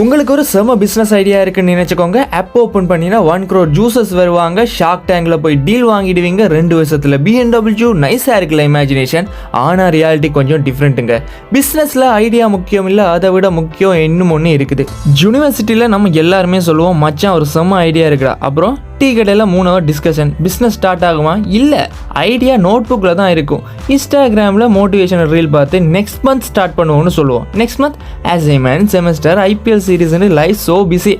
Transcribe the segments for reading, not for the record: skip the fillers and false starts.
உங்களுக்கு ஒரு செம பிஸ்னஸ் ஐடியா இருக்குன்னு நினச்சிக்கோங்க. ஆப் ஓப்பன் பண்ணினா 1 crore ஜூசஸ் வருவாங்க. ஷார்க் டேங்கில் போய் டீல் வாங்கிடுவீங்க 2 வருஷத்தில். BMW நைஸாக இருக்குல்ல இமேஜினேஷன். ஆனால் ரியாலிட்டி கொஞ்சம் டிஃப்ரெண்ட்டுங்க. பிஸ்னஸில் ஐடியா முக்கியம் இல்லை, அதை விட முக்கியம் இன்னும் ஒன்று இருக்குது. யூனிவர்சிட்டியில் நம்ம எல்லாருமே சொல்லுவோம், மச்சான் ஒரு செம ஐடியா இருக்குடா. அப்புறம் டீ கடையில் 3 hour டிஸ்கஷன். பிஸ்னஸ் ஸ்டார்ட் ஆகுமா? இல்லை, ஐடியா நோட் புக்கில் தான் இருக்கும். இன்ஸ்டாகிராமில் மோட்டிவேஷனல் ரீல் பார்த்து நெக்ஸ்ட் மந்த் ஸ்டார்ட் பண்ணுவோம்னு சொல்லுவோம். Next month assignment, semester, IPL சீரீஸ்னு life so busy.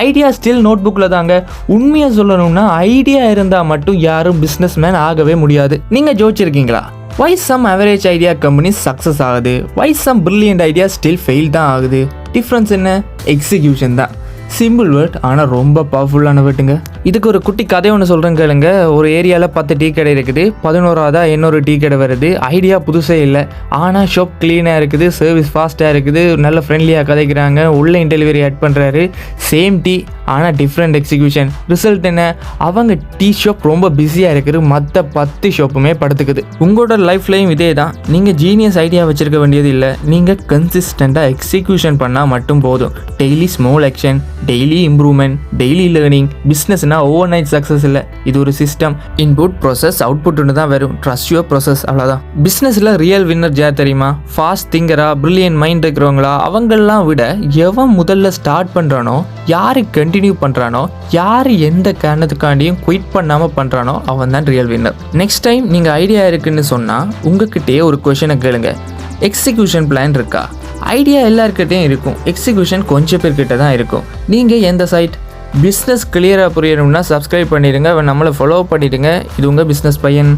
Idea still நோட் புக்கில் தாங்க. உண்மையாக சொல்லணும்னா ஐடியா இருந்தால் மட்டும் யாரும் பிஸ்னஸ் மேன் ஆகவே முடியாது. நீங்கள் ஜோதிச்சிருக்கீங்களா? Why some average idea companies success ஆகுது? Why some brilliant idea still fail தான் ஆகுது? டிஃப்ரென்ஸ் என்ன? எக்ஸிக்யூஷன் தான். சிம்பிள் வேர்ட், ஆனால் ரொம்ப பவர்ஃபுல்லான வேர்ட்டுங்க. இதுக்கு ஒரு குட்டி கதை ஒன்று சொல்கிறேன் கேளுங்க. ஒரு ஏரியாவில் 10 டீ கடை இருக்குது. 11ஆவதா இன்னொரு டீ கடை வருது. ஐடியா புதுசே இல்லை, ஆனால் ஷாப் க்ளீனாக இருக்குது, சர்வீஸ் ஃபாஸ்ட்டாக இருக்குது, நல்ல ஃப்ரெண்ட்லியாக கதைக்கிறாங்க, ஆன்லைன் டெலிவரி ஆட் பண்ணுறாரு. சேம் டீ, ஆனால் டிஃப்ரெண்ட் எக்ஸிக்யூஷன். ரிசல்ட் என்ன? அவங்க டீ ஷாப் ரொம்ப பிஸியாக இருக்குது, மற்ற 10 ஷாப்புமே படுத்துக்குது. உங்களோட லைஃப்லையும் இதே தான். நீங்கள் ஜீனியஸ் ஐடியா வச்சுருக்க வேண்டியது இல்லை, நீங்கள் கன்சிஸ்டண்ட்டாக எக்ஸிக்யூஷன் பண்ணால் மட்டும் போதும். Daily small action, daily improvement, daily learning. பிஸ்னஸ்னா ஓவர் நைட் சக்ஸஸ் இல்லை, இது ஒரு சிஸ்டம். இன்புட் ப்ராசஸ் அவுட்புட்னு தான் வரும். ட்ரஸ்ட் யுவர் ப்ராசஸ், அவ்வளோதான். பிஸ்னஸில் ரியல் வின்னர் யார் தெரியுமா? ஃபாஸ்ட் திங்கரா, பிரில்லியன்ட் மைண்ட் இருக்கிறவங்களா? அவங்களெலாம் விட எவன் முதல்ல ஸ்டார்ட் பண்ணுறானோ, யார் கண்டினியூ பண்ணுறானோ, யார் எந்த காரணத்துக்காண்டியும் குயிட் பண்ணாமல் பண்ணுறானோ அவன் தான் ரியல் வின்னர். நெக்ஸ்ட் டைம் நீங்கள் ஐடியா இருக்குன்னு சொன்னால் உங்ககிட்டயே ஒரு கொஷனை கேளுங்க. எக்ஸிக்யூஷன் பிளான் இருக்கா? ஐடியா எல்லாருக்கிட்டையும் இருக்கும், எக்ஸிக்யூஷன் கொஞ்சம் பேர்கிட்ட தான் இருக்கும். நீங்கள் எந்த சைட்? பிஸ்னஸ் கிளியராக புரியணும்னா சப்ஸ்கிரைப் பண்ணிடுங்க, நம்மளை ஃபாலோ பண்ணிவிடுங்க. இது உங்கள் பிஸ்னஸ் பையன்.